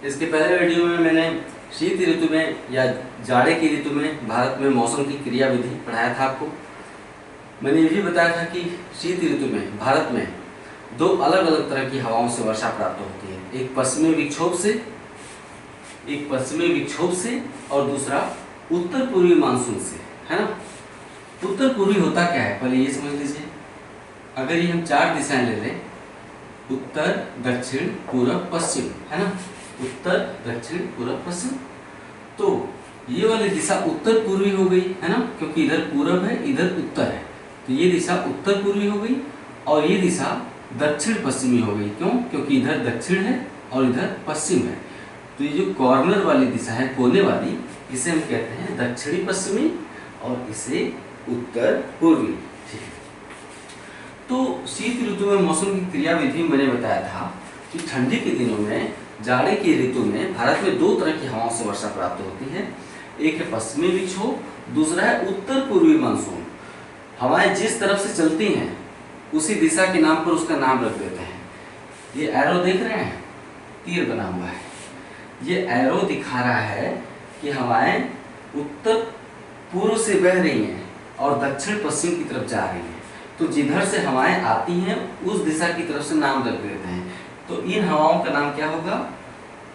इसके पहले वीडियो में मैंने शीत ऋतु में या जाड़े की ऋतु में भारत में मौसम की क्रियाविधि पढ़ाया था आपको। मैंने ये भी बताया था कि शीत ऋतु में भारत में दो अलग अलग तरह की हवाओं से वर्षा प्राप्त होती है, एक पश्चिमी विक्षोभ से और दूसरा उत्तर पूर्वी मानसून से, है ना। उत्तर पूर्वी होता क्या है पहले ये समझ लीजिए। अगर ये हम चार दिशाएं ले लें, उत्तर दक्षिण पूर्व पश्चिम, है ना, उत्तर दक्षिण पूर्व पश्चिम, तो ये वाली दिशा उत्तर पूर्वी हो गई, है ना, क्योंकि इधर पूर्व है इधर उत्तर है, तो ये दिशा उत्तर पूर्वी हो गई। और ये दिशा दक्षिण पश्चिमी हो गई, क्यों? क्योंकि इधर दक्षिण है और इधर पश्चिम है। तो ये जो कॉर्नर वाली दिशा है, कोने वाली, इसे हम कहते हैं दक्षिणी पश्चिमी और इसे उत्तर पूर्वी। तो शीत ऋतु में मौसम की क्रियाविधि मैंने बताया था कि ठंडी के दिनों में, जाड़े की ऋतु में भारत में दो तरह की हवाओं से वर्षा प्राप्त होती है। एक है पश्चिमी विक्षोभ, दूसरा है उत्तर पूर्वी मानसून। हवाएं जिस तरफ से चलती हैं उसी दिशा के नाम पर उसका नाम रख देते हैं। ये एरो देख रहे हैं, तीर बना हुआ है, ये एरो दिखा रहा है कि हवाएं उत्तर पूर्व से बह रही हैं और दक्षिण पश्चिम की तरफ जा रही हैं। तो जिधर से हवाएं आती हैं उस दिशा की तरफ से नाम रख देते हैं। तो इन हवाओं का नाम क्या होगा?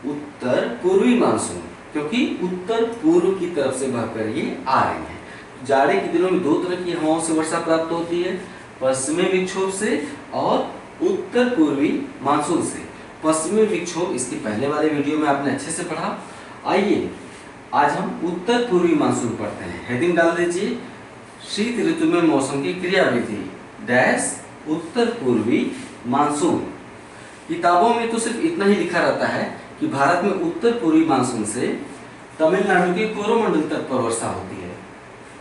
उत्तर पूर्वी मानसून, क्योंकि उत्तर पूर्व की तरफ से बहकर ये आ रही हैं। जाड़े के दिनों में दो तरह की हवाओं से वर्षा प्राप्त होती है, पश्चिमी विक्षोभ से और उत्तर पूर्वी मानसून से। पश्चिमी विक्षोभ इसके पहले वाले वीडियो में आपने अच्छे से पढ़ा। आइए आज हम उत्तर पूर्वी मानसून पढ़ते हैं। हेडिंग डाल दीजिए, शीत ऋतु में मौसम की क्रियाविधि डैश उत्तर पूर्वी मानसून। किताबों में तो सिर्फ इतना ही लिखा रहता है कि भारत में उत्तर पूर्वी मानसून से तमिलनाडु के कोरोमंडल तक पर वर्षा होती है,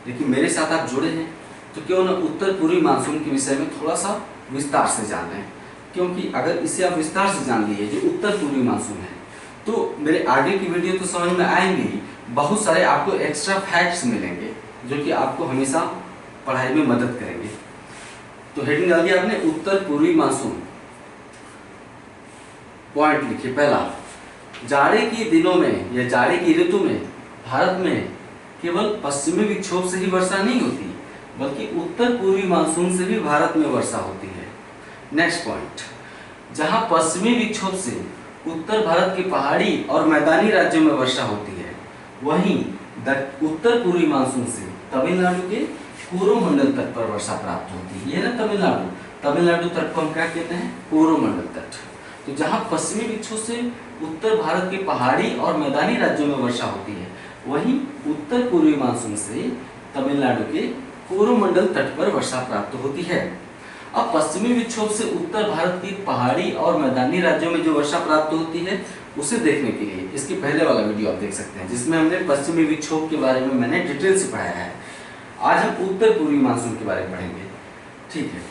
लेकिन मेरे साथ आप जुड़े हैं तो क्यों न उत्तर पूर्वी मानसून के विषय में थोड़ा सा विस्तार से जान लें। क्योंकि अगर इसे आप विस्तार से जान लिए जो उत्तर पूर्वी मानसून है, तो मेरे आगे की वीडियो तो समझ में आएंगी, बहुत सारे आपको एक्स्ट्रा फैक्ट्स मिलेंगे जो कि आपको हमेशा पढ़ाई में मदद करेंगे। तो हेडिंग डाल दिया आपने, उत्तर पूर्वी मानसून। पॉइंट लिखिए पहला, जाड़े के दिनों में या जाड़े की ऋतु में भारत में केवल पश्चिमी विक्षोभ से ही वर्षा नहीं होती, बल्कि उत्तर पूर्वी मानसून से भी भारत में वर्षा होती है। नेक्स्ट पॉइंट, जहां पश्चिमी विक्षोभ से उत्तर भारत के पहाड़ी और मैदानी राज्यों में वर्षा होती है, वहीं उत्तर पूर्वी मानसून से तमिलनाडु के कोरोमंडल तट पर वर्षा प्राप्त होती है। ये ना तमिलनाडु तट को हम क्या कहते हैं? कोरोमंडल तट। तो जहां पश्चिमी विक्षोभ से उत्तर भारत के पहाड़ी और मैदानी राज्यों में वर्षा होती है, वहीं उत्तर पूर्वी मानसून से तमिलनाडु के कोरोमंडल तट पर वर्षा प्राप्त होती है। अब पश्चिमी विक्षोभ से उत्तर भारत की पहाड़ी और मैदानी राज्यों में जो वर्षा प्राप्त होती है, उसे देखने के लिए इसके पहले वाला वीडियो आप देख सकते हैं, जिसमें हमने पश्चिमी विक्षोभ के बारे में मैंने डिटेल से पढ़ाया है। आज हम उत्तर पूर्वी मानसून के बारे में पढ़ेंगे, ठीक है।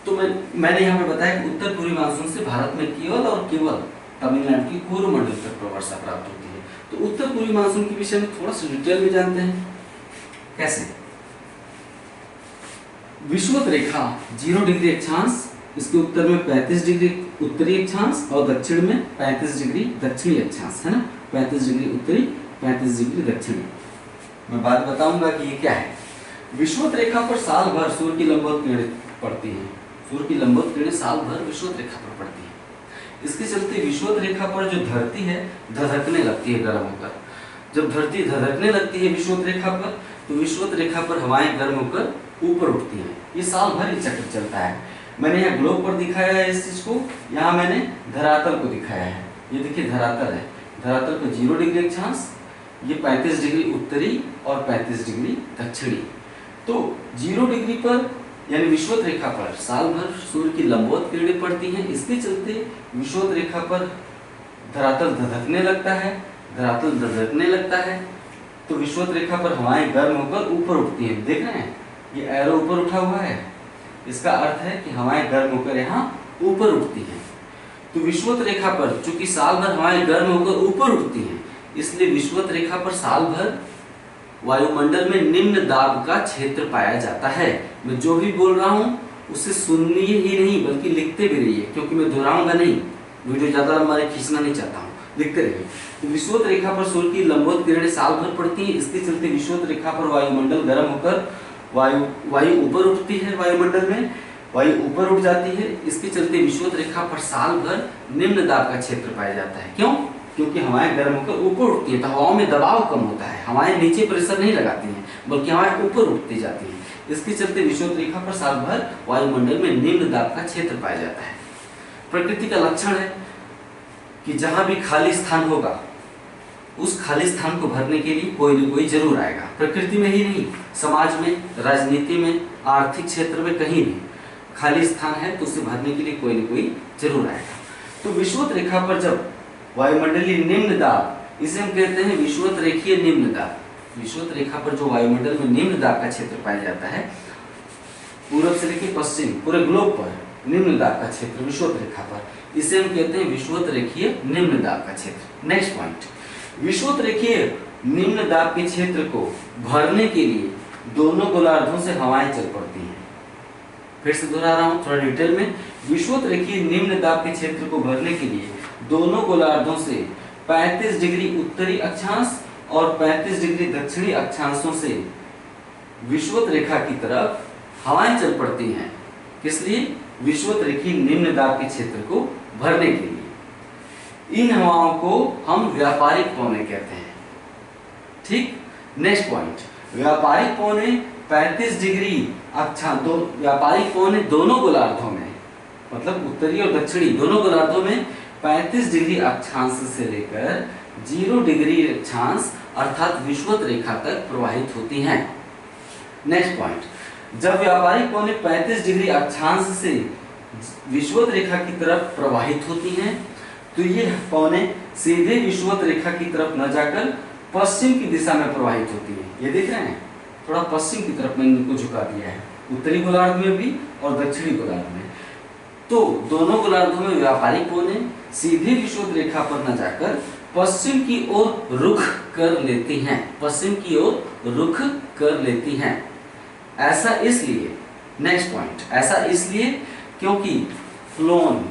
तो मैंने यहाँ पे बताया कि उत्तर पूर्वी मानसून से भारत में केवल और केवल तमिलनाडु की कोरोमंडल तट पर वर्षा प्राप्त होती है। तो उत्तर पूर्वी मानसून के विषय में थोड़ा सा डिटेल में जानते हैं। कैसे? विषुवत रेखा 0 डिग्री अक्षांश, इसके उत्तर में 35 डिग्री उत्तरी अक्षांश और दक्षिण में 35 डिग्री दक्षिणी अक्षांश, है ना, 35 डिग्री उत्तरी 35 डिग्री दक्षिणी। मैं बात बताऊंगा कि ये क्या है। विषुवत रेखा पर साल भर सूर्य की लंबवत किरणें पड़ती हैं। सूर्य की लंबवत किरणें साल भर विषुवत रेखा पर पड़ती है। इसके चलते विषुवत रेखा पर जो धरती है धधकने लगती है गर्म होकर। जब धरती धधकने लगती है विषुवत रेखा पर, तो विषुवत रेखा पर हवाएं गर्म होकर ऊपर उठती हैं। ये साल भर ये चक्र चलता है। मैंने यहाँ ग्लोब पर दिखाया है इस चीज को, यहाँ मैंने धरातल को दिखाया है। ये देखिए धरातल है, धरातल पर 0 डिग्री अक्षांश, ये 35 डिग्री उत्तरी और 35 डिग्री दक्षिणी। तो 0 डिग्री पर यानी विषुवत रेखा पर साल भर सूर्य की लंबवत किरणें पड़ती हैं। इसके चलते विषुवत रेखा पर धरातल धधकने लगता है, धरातल धधकने लगता है, तो विषुवत रेखा पर हवाएं गर्म होकर ऊपर उठती हैं। देख रहे हैं ये एरो ऊपर उठा हुआ है, इसका अर्थ है कि हवाएं गर्म होकर यहाँ ऊपर उठती हैं। तो विषुवत रेखा पर चूंकि साल भर हवाएं गर्म होकर ऊपर उठती हैं, इसलिए विषुवत रेखा पर साल भर वायुमंडल में निम्न दाब का क्षेत्र पाया जाता है। मैं जो भी बोल रहा हूँ उसे सुनिए ही नहीं बल्कि लिखते भी रहिए, क्योंकि मैं दोहराऊंगा नहीं, वीडियो ज़्यादा लंबा खींचना नहीं चाहता हूँ। देखते रहिए। तो विषुवत रेखा पर सूर्य की लंबवत किरणें साल भर पड़ती हैं। इसके चलते विषुवत रेखा पर वायुमंडल गर्म होकर वायु ऊपर उठती है, वायुमंडल में वायु ऊपर उठ जाती है। इसके चलते विषुवत रेखा पर साल भर निम्न दाब का क्षेत्र पाया जाता है। क्यों? क्योंकि हवाएं गर्म होकर ऊपर उठती हैं, तो हवाओं में दबाव कम होता है, हवाएं नीचे प्रेशर नहीं लगाती हैं, बल्कि हवाएं ऊपर उठती जाती हैं। इसके चलते विषुवत रेखा पर साल भर वायुमंडल में निम्न दाब का क्षेत्र पाया जाता है। प्रकृति का लक्षण है कि जहां भी खाली स्थान होगा, उस खाली स्थान को भरने के लिए कोई न कोई जरूर आएगा। प्रकृति में ही नहीं, समाज में, राजनीति में, आर्थिक क्षेत्र में, कहीं भी खाली स्थान है तो उसे भरने के लिए कोई न कोई जरूर आएगा। तो विषुवत रेखा पर जब वायुमंडलीय निम्न दाब, इसे हम कहते हैं विषुवत रेखीय निम्न दाब। विषुवत रेखा पर जो वायुमंडल में निम्न दाब का क्षेत्र पाया जाता है, पूर्व से लेकर पश्चिम पूरे ग्लोब पर निम्न दाब का क्षेत्र विषुवत रेखा पर, इसे हम कहते हैं विषुवत रेखीय निम्न दाब का क्षेत्र। नेक्स्ट पॉइंट, विषुवत रेखीय निम्न दाब के क्षेत्र को भरने के लिए दोनों गोलार्धों से हवाएं चल पड़ती हैं। फिर से दोहरा रहा हूं थोड़ा डिटेल में। विषुवत रेखीय निम्न दाब के क्षेत्र को भरने के लिए दोनों गोलार्धों से 35 डिग्री उत्तरी अक्षांश और 35 डिग्री दक्षिणी अक्षांशों से विषुवत रेखा की तरफ हवाएं चल पड़ती हैं। किस लिए? विषुवत रेखीय निम्न दाब के क्षेत्र को भरने के लिए। इन हवाओं को हम व्यापारिक पौने कहते हैं। ठीक। नेक्स्ट पॉइंट, व्यापारिक पौने 35 डिग्री व्यापारिक पौने दोनों गोलार्धों में, मतलब उत्तरी और दक्षिणी दोनों गोलार्धों में 35 डिग्री अक्षांश से लेकर 0 डिग्री अक्षांश अर्थात विषुवत रेखा तक प्रवाहित होती हैं। नेक्स्ट पॉइंट, जब व्यापारिक पौने 35 डिग्री अक्षांश से विषुवत रेखा की तरफ प्रवाहित होती हैं, तो ये पौने सीधे विषुवत रेखा की तरफ न जाकर पश्चिम की दिशा में प्रवाहित होती है। ये देख रहे हैं, थोड़ा पश्चिम की तरफ मैंने इनको झुका दिया है, उत्तरी गोलार्ध में भी और दक्षिणी गोलार्ध में। तो दोनों गोलार्धों में व्यापारिक पौने सीधे विषुवत रेखा पर न जाकर पश्चिम की ओर रुख कर लेती हैं, पश्चिम की ओर रुख कर लेती हैं। ऐसा इसलिए, नेक्स्ट पॉइंट, ऐसा इसलिए क्योंकि फ्लोन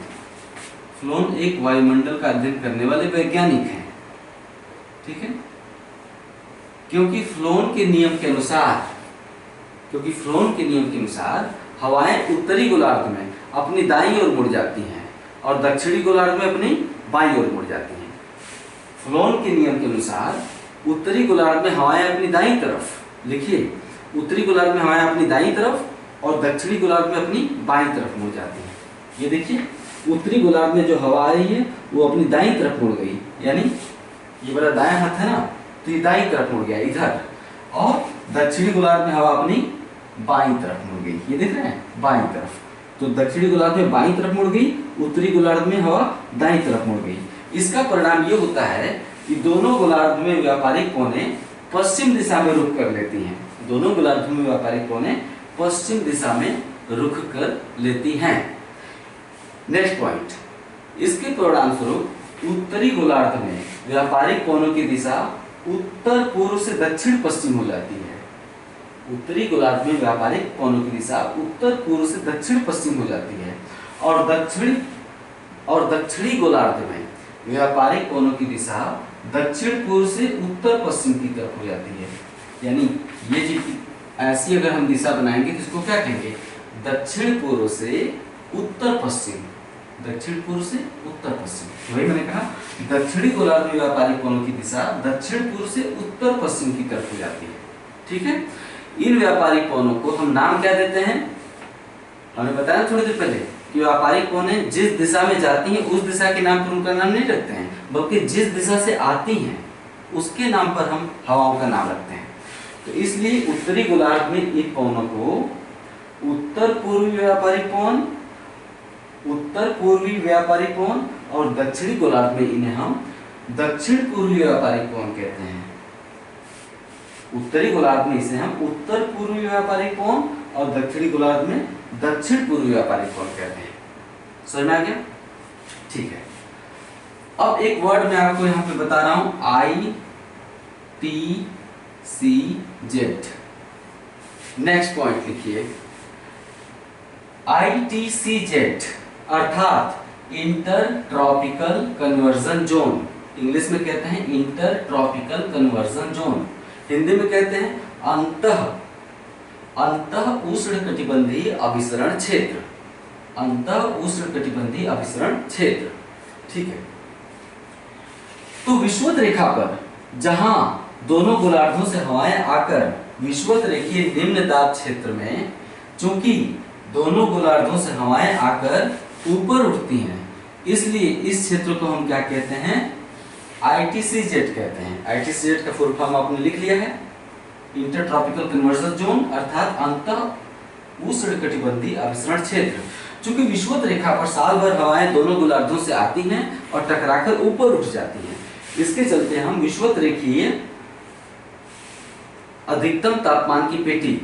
एक वायुमंडल का अध्ययन करने वाले वैज्ञानिक हैं। ठीक है, क्योंकि फ्लोन के नियम के अनुसार हवाएं उत्तरी गोलार्ध में अपनी दाईं ओर मुड़ जाती हैं और दक्षिणी गोलार्ध में अपनी बाईं ओर मुड़ जाती हैं। फ्लोन के नियम के अनुसार उत्तरी गोलार्ध में हवाएं अपनी दाईं तरफ, लिखिए, उत्तरी गोलार्ध में हवाएं अपनी दाईं तरफ और दक्षिणी गोलार्ध में अपनी बाईं तरफ मुड़ जाती हैं। ये देखिए, उत्तरी गोलार्ध में जो हवा आ रही है वो अपनी दाईं तरफ मुड़ गई, यानी ये मेरा दायां हाथ है ना, तो ये दाईं तरफ मुड़ गया इधर, और दक्षिणी गोलार्ध में हवा अपनी बाईं तरफ मुड़ गई। ये देख रहे हैं, बाईं तरफ। तो दक्षिणी गोलार्ध में बाईं तरफ मुड़ गई, उत्तरी गोलार्ध में हवा दाईं तरफ मुड़ गई। इसका परिणाम ये होता है कि दोनों गोलार्ध में व्यापारिक पौने पश्चिम दिशा में रुख कर लेती हैं। दोनों गोलार्धों में व्यापारिक पौने पश्चिम दिशा में रुख कर लेती हैं। नेक्स्ट पॉइंट, इसके परिणाम स्वरूप उत्तरी गोलार्ध में व्यापारिक कोणों की दिशा उत्तर पूर्व से दक्षिण पश्चिम हो जाती है। उत्तरी गोलार्ध में व्यापारिक कोणों की दिशा उत्तर पूर्व से दक्षिण पश्चिम हो जाती है और दक्षिणी गोलार्ध में व्यापारिक कोणों की दिशा दक्षिण पूर्व से उत्तर पश्चिम की तरफ हो जाती है। यानी ये जी ऐसी अगर हम दिशा बनाएंगे तो इसको क्या कहेंगे? दक्षिण पूर्व से उत्तर पश्चिम, दक्षिण पूर्व से उत्तर पश्चिम। वही मैंने कहा, दक्षिणी गोलार्ध में व्यापारिक कोणों की दिशा दक्षिण पूर्व से उत्तर पश्चिम की तरफ हो जाती है। ठीक है, इन व्यापारिक कोणों को हम नाम क्या देते हैं? हमने बताया थोड़ी देर पहले कि व्यापारिक कोणें जिस दिशा में जाती हैं उस दिशा के नाम पर उनका नाम नहीं रखते हैं, बल्कि जिस दिशा से आती हैं उसके नाम पर हम हवाओं का नाम रखते हैं। तो इसलिए उत्तरी गोलार्ध में इन कोणों को उत्तर पूर्वी व्यापारिक कोण और दक्षिणी गोलार्ध में इन्हें हम दक्षिण पूर्वी व्यापारिक कोण कहते हैं। उत्तरी गोलार्ध में इसे हम उत्तर पूर्वी व्यापारिक कोण और दक्षिणी गोलार्ध में दक्षिण पूर्वी व्यापारिक कोण कहते हैं। समझ में आ गया? ठीक है, अब एक वर्ड मैं आपको यहाँ पे बता रहा हूं, ITCZ। नेक्स्ट पॉइंट लिखिए, ITCZ अर्थात inter tropical conversion zone. English में कहते हैं inter tropical conversion zone, Hindi में कहते हैं अंतः उष्णकटिबंधीय अभिसरण क्षेत्र, अंतः उष्णकटिबंधीय अभिसरण क्षेत्र। ठीक है, तो विषुवत रेखा पर जहां दोनों गोलार्धों से हवाएं आकर विषुवत रेखीय निम्न दाब क्षेत्र में, चूंकि दोनों गोलार्धों से हवाएं आकर ऊपर उठती हैं, इसलिए इस क्षेत्र को हम क्या कहते हैं, ITCZ कहते हैं। ITCZ का फुल फॉर्म आपने लिख लिया है, इंटर ट्रॉपिकल कन्वर्जन जोन अर्थात अंतः उष्णकटिबंधीय अभिसरण क्षेत्र। चूंकि विषुवत रेखा पर साल भर हवाएं दोनों गोलार्धों से आती हैं और टकराकर ऊपर उठ जाती हैं, इसके चलते हम विषुवत रेखीय अधिकतम तापमान की पेटी,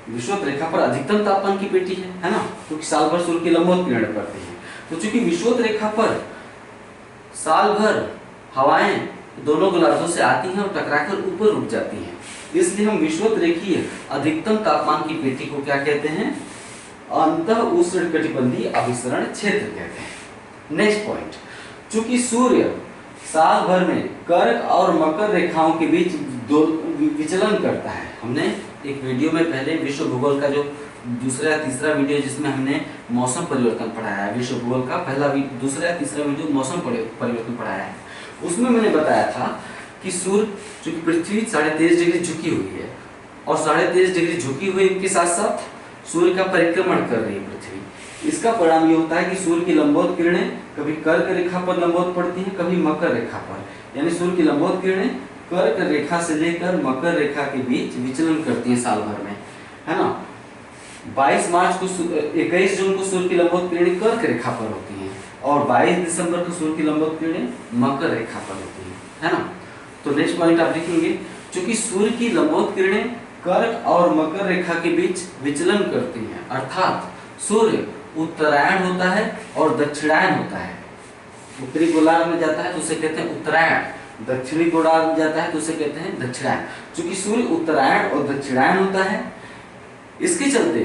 विषुवत रेखा पर अधिकतम तापमान की पेटी है ना, क्योंकि साल भर सूर्य की लंबवत किरणें पड़ती हैं। तो चूंकि विषुवत रेखा पर साल भर हवाएं दोनों गोलार्धों से आती हैं और टकराकर ऊपर उठ जाती हैं, इसलिए हम विषुवत रेखीय अधिकतम तापमान की पेटी को क्या कहते हैं, अंतः उष्णकटिबंधीय अभिसरण क्षेत्र कहते हैं। नेक्स्ट पॉइंट, चूंकि सूर्य साल भर में कर्क और मकर रेखाओं के बीच विचलन करता है। हमने एक वीडियो में पहले विश्व भूगोल का जो दूसरा या तीसरा वीडियो जिसमें हमने मौसम परिवर्तन पढ़ाया है, विश्व भूगोल का दूसरा या तीसरा वीडियो मौसम परिवर्तन पढ़ाया है, उसमें मैंने बताया था कि सूर्य चूंकि पृथ्वी 13.5 डिग्री झुकी हुई है और 13.5 डिग्री झुकी हुई के साथ साथ सूर्य का परिक्रमण कर रही है पृथ्वी। इसका परिणाम ये होता है कि सूर्य की लंबवत किरणें कभी कर्क रेखा पर लंबवत पड़ती हैं, कभी मकर रेखा पर, यानी सूर्य की लंबवत किरणें कर्क रेखा से लेकर मकर रेखा के बीच विचलन करती हैं साल भर में, है ना। 21 जून को सूर्य की लंबवत किरणें कर्क रेखा पर होती हैं और 22 दिसंबर को सूर्य की लंबवत किरणें मकर रेखा पर होती हैं, है ना। तो नेक्स्ट पॉइंट आप लिखेंगे, चूंकि सूर्य की लंबवत किरणें कर्क और मकर रेखा के बीच विचलन करती हैं, अर्थात सूर्य उत्तरायण होता है और दक्षिणायन होता है। उत्तरी गोलार्ध में जाता है तो उसे कहते हैं उत्तरायण, दक्षिणी गोलार्ध में जाता है तो उसे कहते हैं दक्षिणायन। चूंकि सूर्य उत्तरायण और दक्षिणायन होता है, इसके चलते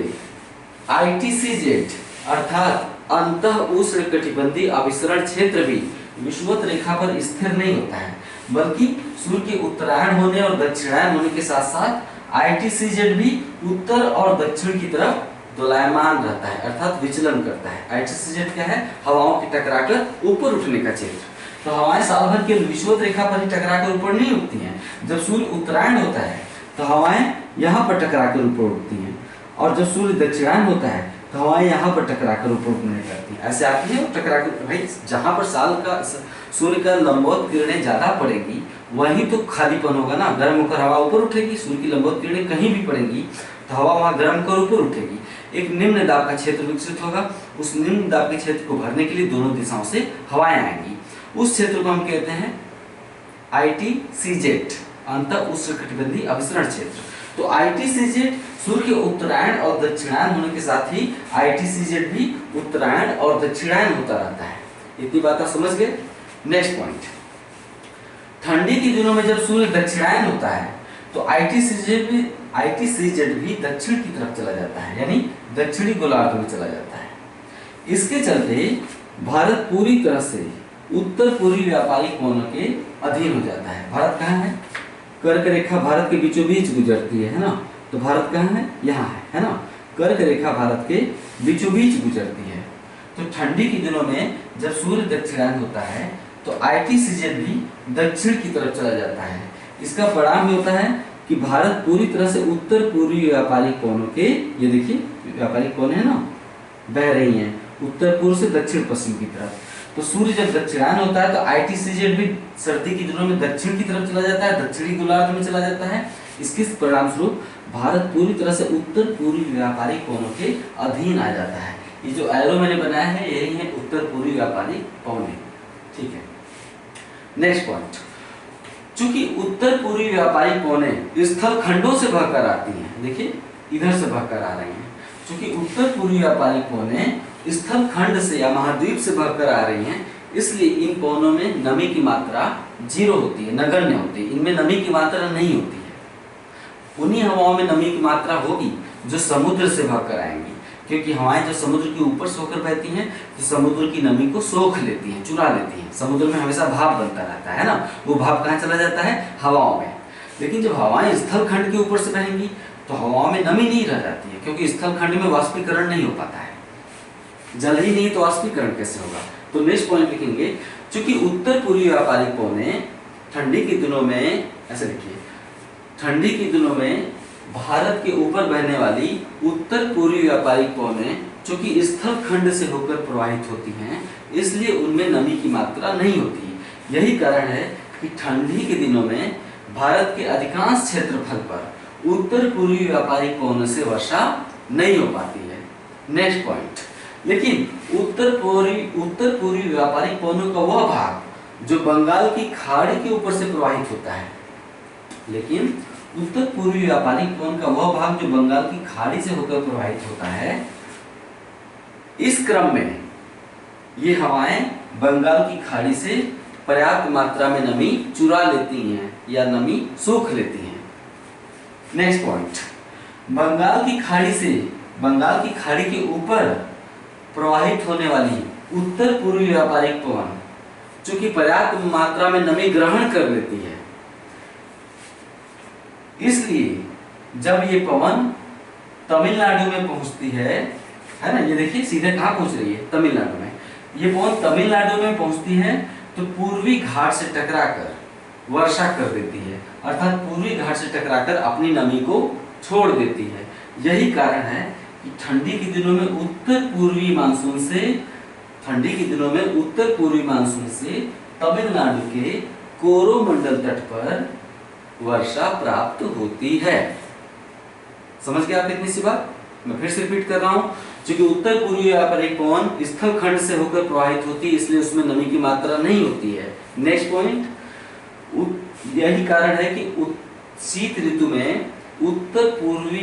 ITCZ अर्थात अंतः उष्णकटिबंधीय अभिसरण क्षेत्र भी विषुवत रेखा पर स्थिर नहीं होता है, बल्कि सूर्य के उत्तरायण होने और दक्षिणायन होने के साथ साथ ITCZ भी उत्तर और दक्षिण की तरफ दोलायमान रहता है, अर्थात विचलन करता है। ITCZ क्या है, हवाओं की टकराकर ऊपर उठने का क्षेत्र। तो हवाएं साल भर केवल विषुवत रेखा पर ही टकराकर ऊपर नहीं उठती हैं, जब सूर्य उत्तरायण होता है तो हवाएं यहाँ पर टकराकर ऊपर उठती हैं, और जब सूर्य दक्षिणायन होता है तो हवाएं यहाँ पर टकराकर ऊपर उठने लगती हैं। ऐसे आती है टकराकर, भाई जहाँ पर साल का सूर्य का लंबवत किरणें ज्यादा पड़ेगी वहीं तो खालीपन होगा ना, गर्म होकर हवा ऊपर उठेगी। सूर्य की लंबवत किरणें कहीं भी पड़ेगी तो हवा वहाँ गर्म होकर ऊपर उठेगी, एक निम्न दाब का क्षेत्र विकसित होगा, उस निम्न दाब के क्षेत्र को भरने के लिए दोनों दिशाओं से हवाएं आएंगी, उस क्षेत्र को हम कहते हैं ITCZ अंतः उष्णकटिबंधीय अभिसरण क्षेत्र। तो ITCZ सूर्य के उत्तरायण और दक्षिणायन होने के साथ ही ITCZ भी उत्तरायण और दक्षिणायन होता रहता है। इतनी बात आप समझ गए। नेक्स्ट पॉइंट, ठंडी के दिनों में जब सूर्य दक्षिणायन होता है तो ITCZ भी दक्षिण की तरफ चला जाता है, यानी दक्षिणी गोलार्ध में चला जाता है। इसके चलते भारत पूरी तरह से उत्तर पूर्वी व्यापारिक कोण के अधीन हो जाता है। भारत कहाँ है, कर्क रेखा भारत के बीचों बीच गुजरती है ना, तो भारत कहाँ है, यहाँ है ना, कर्क रेखा भारत के बीचों बीच गुजरती है। तो ठंडी के दिनों में जब सूर्य दक्षिणायन होता है तो ITCZ भी दक्षिण की तरफ चला जाता है। इसका परिणाम होता है कि भारत पूरी तरह से उत्तर पूर्वी व्यापारिक कोणों के, ये देखिए व्यापारिक कोण है ना, बह रही हैं उत्तर पूर्व से दक्षिण पश्चिम की तरफ। तो सूर्य जब दक्षिणायन होता है तो ITCZ भी सर्दी के दिनों में दक्षिण की तरफ चला जाता है, दक्षिणी गोलार्ध में चला जाता है। इसके परिणाम स्वरूप भारत पूरी तरह से उत्तर पूर्वी व्यापारिक कोणों के अधीन आ जाता है। ये जो एरो मैंने बनाया है यही है उत्तर पूर्वी व्यापारिक कोण, ठीक है। नेक्स्ट पॉइंट, चूंकि उत्तर पूर्वी व्यापारिक कोणें स्थल खंडों से बहकर आती हैं, देखिए इधर से बहकर आ रही हैं, चूंकि उत्तर पूर्वी व्यापारिक कोणें स्थल खंड से या महाद्वीप से बहकर आ रही हैं, इसलिए इन कोणों में नमी की मात्रा 0 होती है, नगण्य होती है, इनमें नमी की मात्रा नहीं होती है। उन्हीं हवाओं में नमी की मात्रा होगी जो समुद्र से बहकर आएंगी, क्योंकि हवाएं जो समुद्र के ऊपर से होकर बहती हैं तो समुद्र की नमी को सोख लेती हैं, चुरा लेती हैं। समुद्र में हमेशा भाप बनता रहता है ना, वो भाप कहाँ चला जाता है? हवाओं में। लेकिन जब हवाएं स्थल खंड के ऊपर से बहेंगी तो हवाओं में नमी नहीं रह जाती है, क्योंकि स्थल खंड में वाष्पीकरण नहीं हो पाता है, जल ही नहीं तो वाष्पीकरण कैसे होगा? तो नेक्स्ट पॉइंट लिखेंगे, चूंकि उत्तर पूर्वी व्यापारिक पवनें ठंडी के दिनों में, ऐसे लिखिए, ठंडी के दिनों में भारत के ऊपर बहने वाली उत्तर पूर्वी व्यापारिक पवनें चूंकि स्थल खंड से होकर प्रवाहित होती हैं, इसलिए उनमें नमी की मात्रा नहीं होती। यही कारण है कि ठंडी के दिनों में भारत के अधिकांश क्षेत्रफल पर उत्तर पूर्वी व्यापारिक पवनों से वर्षा नहीं हो पाती है। नेक्स्ट पॉइंट, लेकिन उत्तर पूर्वी व्यापारिक पवनों का वह भाग जो बंगाल की खाड़ी के ऊपर से प्रवाहित होता है, लेकिन उत्तर पूर्वी व्यापारिक पवन का वह भाग जो बंगाल की खाड़ी से होकर प्रवाहित होता है, इस क्रम में ये हवाएं बंगाल की खाड़ी से पर्याप्त मात्रा में नमी चुरा लेती हैं या नमी सोख लेती हैं। नेक्स्ट पॉइंट, बंगाल की खाड़ी के ऊपर प्रवाहित होने वाली उत्तर पूर्वी व्यापारिक पवन चूंकि पर्याप्त मात्रा में नमी ग्रहण कर लेती है, इसलिए जब ये पवन तमिलनाडु में पहुंचती है ना, ये देखिए सीधे कहाँ पहुंच रही है? तमिलनाडु में। ये पवन तमिलनाडु में पहुंचती है तो पूर्वी घाट से टकराकर वर्षा कर देती है, अर्थात पूर्वी घाट से टकराकर अपनी नमी को छोड़ देती है। यही कारण है कि ठंडी के दिनों में उत्तर पूर्वी मानसून से तमिलनाडु के कोरोमंडल तट पर वर्षा प्राप्त होती है। समझ गए आप इतनी सी बात? मैं फिर से रिपीट कर रहा हूं, क्योंकि उत्तर पूर्वी व्यापारिक पवन स्थल खंड से होकर प्रवाहित होती है, इसलिए उसमें नमी की मात्रा नहीं होती है। नेक्स्ट पॉइंट, यही कारण है कि शीत ऋतु में उत्तर पूर्वी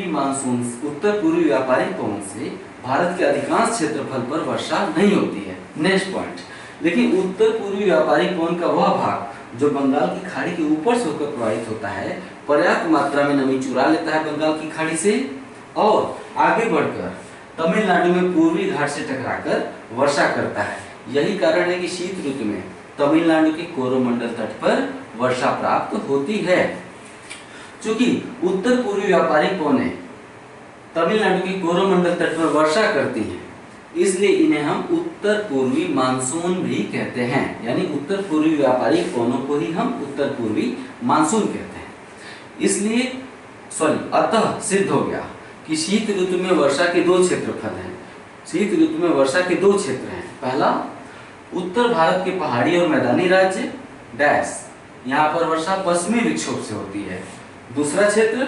व्यापारिक पवन से भारत के अधिकांश क्षेत्रफल पर वर्षा नहीं होती है। नेक्स्ट पॉइंट, लेकिन उत्तर पूर्वी व्यापारिक पवन का वह भाग जो बंगाल की खाड़ी के ऊपर से होकर प्रवाहित होता है, पर्याप्त मात्रा में नमी चुरा लेता है बंगाल की खाड़ी से और आगे बढ़कर तमिलनाडु में पूर्वी घाट से टकराकर वर्षा करता है। यही कारण है कि शीत ऋतु में तमिलनाडु के कोरोमंडल तट पर वर्षा प्राप्त होती है। चूंकि उत्तर पूर्वी व्यापारिक पवनें तमिलनाडु के कोरोमंडल तट पर वर्षा करती हैं, इसलिए इन्हें हम उत्तर पूर्वी मानसून भी कहते हैं, यानी उत्तर पूर्वी व्यापारिक पवनों को ही हम उत्तर पूर्वी मानसून कहते हैं। इसलिए अतः सिद्ध हो गया कि शीत ऋतु में वर्षा के दो क्षेत्रफल हैं। शीत ऋतु में वर्षा के दो क्षेत्र हैं। पहला, उत्तर भारत के पहाड़ी और मैदानी राज्य डैश, यहाँ पर वर्षा पश्चिमी विक्षोभ से होती है। दूसरा क्षेत्र,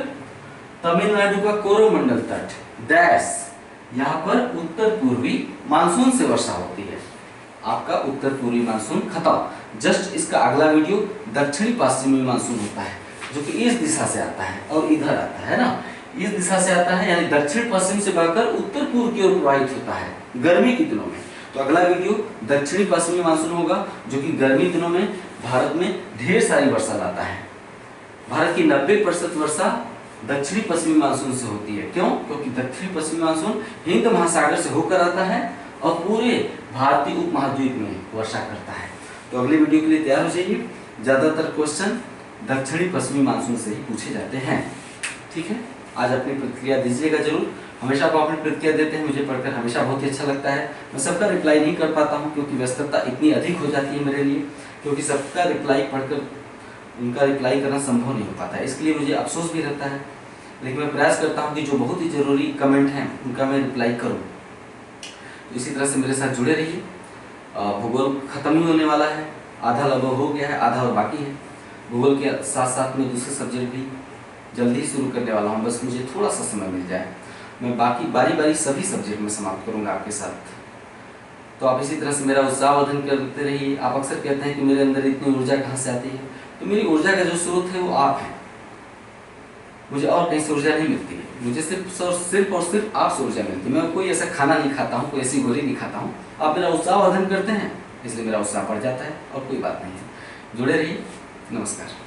तमिलनाडु का कोरोमंडल तट डैश, यहाँ पर उत्तर पूर्वी मानसून से वर्षा होती है। आपका उत्तर पूर्वी मानसून खत्म। जस्ट इसका अगला वीडियो दक्षिणी पश्चिमी मानसून होता है, जो कि इस दिशा से आता है और इधर आता है ना, इस दिशा से आता है, यानी दक्षिण पश्चिम से बहकर उत्तर पूर्व की ओर प्रवाहित होता है गर्मी के दिनों में। तो अगला वीडियो दक्षिणी पश्चिमी मानसून होगा, जो कि गर्मी दिनों में भारत में ढेर सारी वर्षा लाता है। भारत की 90% वर्षा दक्षिणी पश्चिमी मानसून से होती है। क्यों? क्योंकि दक्षिणी पश्चिमी मानसून हिंद महासागर से होकर आता है और पूरे भारतीय उपमहाद्वीप में वर्षा करता है। तो अगले वीडियो के लिए तैयार हो जाइए। ज्यादातर क्वेश्चन दक्षिणी पश्चिमी मानसून से ही पूछे जाते हैं। ठीक है, आज अपनी प्रतिक्रिया दीजिएगा जरूर। हमेशा आप अपनी प्रतिक्रिया देते हैं, मुझे पढ़कर हमेशा बहुत ही अच्छा लगता है। मैं सबका रिप्लाई नहीं कर पाता हूँ, क्योंकि व्यस्तता इतनी अधिक हो जाती है मेरे लिए, क्योंकि सबका रिप्लाई पढ़कर उनका रिप्लाई करना संभव नहीं हो पाता है। इसके लिए मुझे अफसोस भी रहता है, लेकिन मैं प्रयास करता हूँ कि जो बहुत ही जरूरी कमेंट हैं उनका मैं रिप्लाई करूँ। तो इसी तरह से मेरे साथ जुड़े रहिए। भूगोल खत्म ही होने वाला है, आधा लगभग हो गया है, आधा और बाकी है। भूगोल के साथ साथ में दूसरे सब्जेक्ट भी जल्दी ही शुरू करने वाला हूँ, बस मुझे थोड़ा सा समय मिल जाए। मैं बाकी बारी बारी सभी सब्जेक्ट में समाप्त करूँगा आपके साथ। तो आप इसी तरह से मेरा उत्साहवर्धन करते रहिए। आप अक्सर कहते हैं कि मेरे अंदर इतनी ऊर्जा कहाँ से आती है, तो मेरी ऊर्जा का जो स्रोत है वो आप हैं। मुझे और कहीं से ऊर्जा नहीं मिलती है, मुझे सिर्फ और सिर्फ आप से ऊर्जा मिलती है। मैं कोई ऐसा खाना नहीं खाता हूँ, कोई ऐसी गोली नहीं खाता हूँ। आप मेरा उत्साहवर्धन करते हैं, इसलिए मेरा उत्साह बढ़ जाता है, और कोई बात नहीं है। जुड़े रहिए। नमस्कार।